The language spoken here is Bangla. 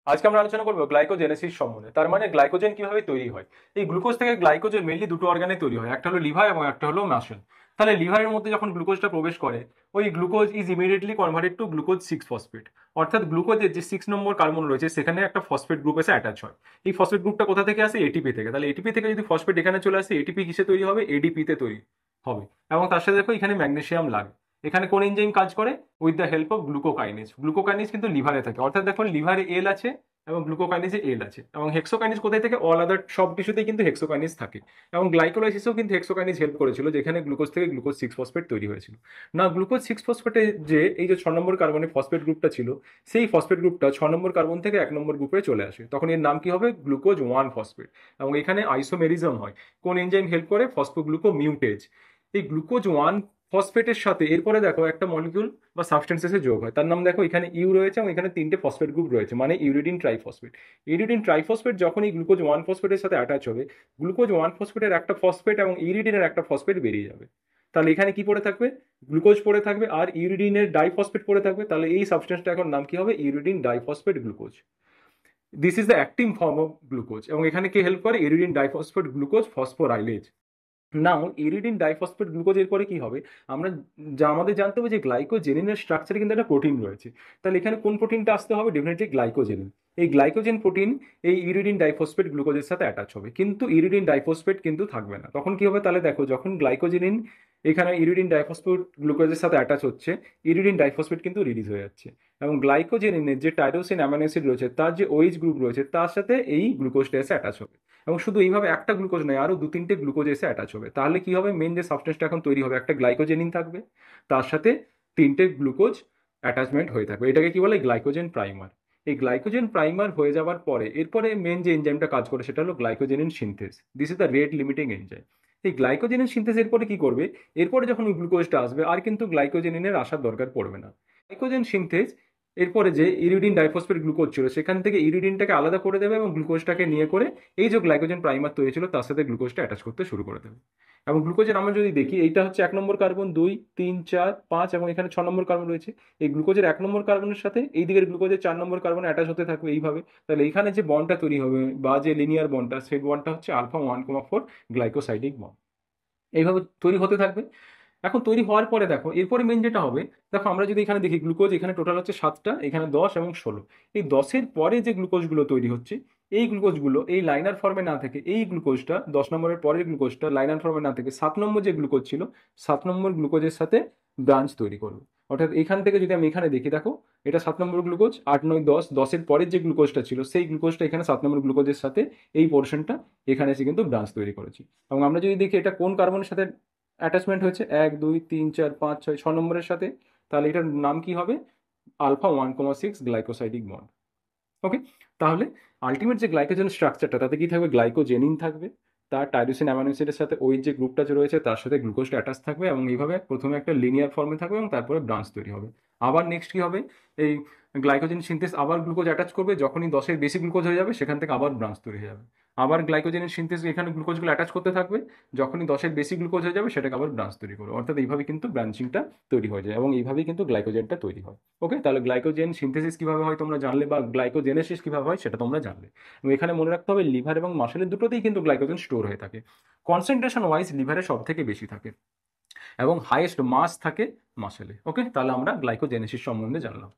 আজকে আমরা আলোচনা করবো গ্লাইকোজেনেসিস সম্বন্ধে। তার মানে গ্লাইকোজেন কিভাবে তৈরি হয়। এই গ্লুকোজ থেকে গ্লাইকোজেন মেইনলি দুটো অর্গানে তৈরি হয়, একটা হলো লিভার এবং একটা হলো মাসল। তাহলে লিভারের মধ্যে যখন গ্লুকোজটা প্রবেশ করে, ওই glucose is immediately converted to glucose 6 phosphate. অর্থাৎ গ্লুকোজের যে 6 নম্বর কার্বন রয়েছে সেখানে একটা ফসফেট গ্রুপ এসে অ্যাটাচ হয়। এই ফসফেট গ্রুপটা কোথা থেকে আসে? এটিপি থেকে। তাহলে এটিপি থেকে যদি ফসফেট এখানে চলে আসে, এটিপি কিসে তৈরি হবে? এডিপিতে তৈরি হবে। এবং তার সাথে দেখো এখানে ম্যাগনেসিয়াম লাগে। এখানে কোন এনজাইম কাজ করে? With the help of glucokinase. Glucokinase কিন্তু লিভারে থাকে, অর্থাৎ দেখো লিভারে এল আছে এবং গ্লুকোকাইনেজে এল আছে। এবং হেক্সোকাইনেজ কোথায় থেকে? অল আদার সব কিছুতেই কিন্তু হেক্সোকাইনেজ থাকে। এবং গ্লাইকোলাইসিসেও কিন্তু হেক্সোকাইনেজ হেল্প করেছিল, যেখানে গ্লুকোজ থেকে গ্লুকোজ 6 ফসফেট তৈরি হয়েছিল। না, গ্লুকোজ 6 ফসফেটে যে এই যে 6 নম্বর কার্বনের ফসফেট গ্রুপটা ছিল, সেই ফসফেট গ্রুপটা 6 নম্বর কার্বন থেকে 1 নম্বর গ্রুপে চলে আসে। তখন এর নাম কি হবে? Glucose 1 phosphate. এবং এখানে আইসোমেরিজম হয়। কোন এনজাইম হেল্প করে? ফসফোগ্লুকোমিউটেজ। এই গ্লুকোজ 1 ফসফেটের সাথে এরপরে দেখো একটা মলিকিউল বা সাবস্টেন্স এসে যোগ হয়, তার নাম দেখো এখানে ইউ রয়েছে এবং এখানে 3টে ফসফেট গ্রুপ রয়েছে, মানে ইউরিডিন ট্রাইফসফেট। ইউরিডিন ট্রাইফসফেট যখন এই গ্লুকোজ 1 ফসফেটের সাথে অ্যাটাচ হবে, গ্লুকোজ 1 ফসফেটের একটা ফসফেট এবং ইউরিডিনের একটা ফসফেট বেরিয়ে যাবে। তাহলে এখানে কি পড়ে থাকবে? গ্লুকোজ পড়ে থাকবে আর ইউরিডিনের ডাইফসফেট পড়ে থাকবে। তাহলে এই সাবস্টেন্সটা এখন নাম কি হবে? Uridine diphosphate glucose. This is the active form of glucose. এবং এখানে কে হেল্প করে? Uridine diphosphate glucose phosphorylase. Now uridine diphosphate গ্লুকোজের পরে কি হবে? আমরা যা আমাদের জানতে হবে যে গ্লাইকোজেনিনের স্ট্রাকচারে কিন্তু একটা প্রোটিন রয়েছে। তাহলে এখানে কোন প্রোটিনটা আসতে হবে? ডেফিনেটলি গ্লাইকোজেনিন। এই গ্লাইকোজেন প্রোটিন এই ইরিডিন ডাইফসফেট গ্লুকোজের সাথে অ্যাটাচ হবে, কিন্তু ইরিডিন ডাইফসফেট কিন্তু থাকবে না। তখন কি হবে? তাহলে দেখো যখন গ্লাইকোজেনিন এখানে ইরিডিন ডাইফসফেট গ্লুকোজের সাথে অ্যাটাচ হচ্ছে, ইরিডিন ডাইফসফেট কিন্তু রিলিজ হয়ে যাচ্ছে। এবং গ্লাইকোজেনিনের যে টাইরোসিন অ্যামাইনো অ্যাসিড রয়েছে, তার যে ওএইচ গ্রুপ রয়েছে, তার সাথে এই গ্লুকোজটা এসে অ্যাটাচ হবে। এবং শুধু এইভাবে একটা গ্লুকোজ নয়, আরো 2-3টে গ্লুকোজ এসে অ্যাটাচ হবে। তাহলে কি হবে? মেন যে সাবস্টেন্সটা এখন তৈরি হবে, একটা গ্লাইকোজেনিন থাকবে, তার সাথে 3টে গ্লুকোজ অ্যাটাচমেন্ট হয়ে থাকবে। এটাকে কি বলে? Glycogen primer. এই গ্লাইকোজেন প্রাইমার হয়ে যাওয়ার পরে এরপরে মেন যে এনজাইমটা কাজ করে সেটা হলো glycogenin synthase. This is the rate limiting enzyme. এই গ্লাইকোজেনিন সিনথেস এরপরে কি করবে? এরপরে যখন ওই গ্লুকোজটা আসবে আর কিন্তু গ্লাইকোজেনিনের আসার দরকার পড়বে না। গ্লাইকোজেন সিনথেস এরপরে যে ইরিডিন ডাইফসফেট গ্লুকোজ ছিল সেখান থেকে ইরিডিনটাকে আলাদা করে দেবে এবং গ্লুকোজটাকে নিয়ে করে এই যে গ্লাইকোজেন প্রাইমার তৈরি ছিল তার সাথে গ্লুকোজটা অ্যাটাচ করতে শুরু করে দেবে। এবং গ্লুকোজের আমরা যদি দেখি, এইটা হচ্ছে 1 নম্বর কার্বন, 2, 3, 4, 5 এবং এখানে 6 নম্বর কার্বন রয়েছে। এই গ্লুকোজের 1 নম্বর কার্বনের সাথে এই দিকের গ্লুকোজের 4 নম্বর কার্বন অ্যাটাচ হতে থাকবে এইভাবে। তাহলে এখানে যে বন্ডটা তৈরি হবে বা যে লিনিয়ার বন্ডটা, সেই বন্ডটা হচ্ছে α1,4 গ্লাইকোসাইডিক বন্ড। এইভাবে তৈরি হতে থাকবে। এখন তৈরি হওয়ার পরে দেখো এরপরে মেন যেটা হবে, দেখো আমরা যদি এখানে দেখি গ্লুকোজ এখানে টোটাল হচ্ছে 7টা, এখানে 10 এবং 16। এই 10-এর পরে যে গ্লুকোজগুলো তৈরি হচ্ছে, এই গ্লুকোজগুলো এই লাইনার ফর্মে না থেকে, এই গ্লুকোজটা 10 নম্বরের পরের গ্লুকোজটা লাইনার ফর্মে না থেকে 7 নম্বর যে গ্লুকোজ ছিল, 7 নম্বর গ্লুকোজের সাথে ব্রাঞ্চ তৈরি করবে। অর্থাৎ এখান থেকে যদি আমি এখানে দেখি, দেখো এটা 7 নম্বর গ্লুকোজ, 8, 9, 10, 10-এর পরের যে গ্লুকোজটা ছিল সেই গ্লুকোজটা এখানে 7 নম্বর গ্লুকোজের সাথে এই পোর্শনটা এখানে এসে কিন্তু ব্রাঞ্চ তৈরি করেছি। এবং আমরা যদি দেখি এটা কোন কার্বনের সাথে অ্যাটাচমেন্ট হয়েছে, 1, 2, 3, 4, 5, 6 নম্বরের সাথে, তাহলে এটার নাম কি হবে? α1,6 গ্লাইকোসাইডিক বন্ড। ওকে। তাহলে আলটিমেট যে গ্লাইকোজেন স্ট্রাকচারটা, তাতে কি থাকবে? গ্লাইকোজেনিন থাকবে, তার টাইরোসিন অ্যামাইনো অ্যাসিডের সাথে ওই যে গ্রুপটা যে রয়েছে তার সাথে গ্লুকোজটা অ্যাটাচ থাকবে এবং এইভাবে প্রথমে একটা লিনিয়ার ফর্মে থাকবে এবং তারপরে ব্রাঞ্চ তৈরি হবে। আবার নেক্সট কি হবে? এই গ্লাইকোজেন সিনথেস আবার গ্লুকোজ অ্যাটাচ করবে, যখনই 10-এর বেশি গ্লুকোজ হয়ে যাবে সেখান থেকে আবার ব্রাঞ্চ তৈরি হয়ে যাবে। আবার গ্লাইকোজেনের সিনথেস এখানে গ্লুকোজগুলো অ্যাটাচ করতে থাকবে, যখনই 10-এর বেশি গ্লুকোজ হয়ে যাবে সেটাকে আবার ব্রাঞ্চ তৈরি করবে। অর্থাৎ এইভাবে কিন্তু ব্রাঞ্চিংটা তৈরি হয়ে যায় এবং এইভাবেই কিন্তু গ্লাইকোজেনটা তৈরি হয়। ওকে, তাহলে গ্লাইকোজেন সিনথেসিস কিভাবে হয় তোমরা জানলে, বা গ্লাইকোজেনেসিস কিভাবে হয় সেটা তোমরা জানলে। এবং এখানে মনে রাখতে হবে লিভার এবং মাসেলের দুটোতেই কিন্তু গ্লাইকোজেন স্টোর হয়ে থাকে। কনসেন্ট্রেশন ওয়াইজ লিভারে সব থেকে বেশি থাকে এবং হাইয়েস্ট মাস থাকে মাসেলে। ওকে, তাহলে আমরা গ্লাইকোজেনেসিস সম্বন্ধে জানলাম।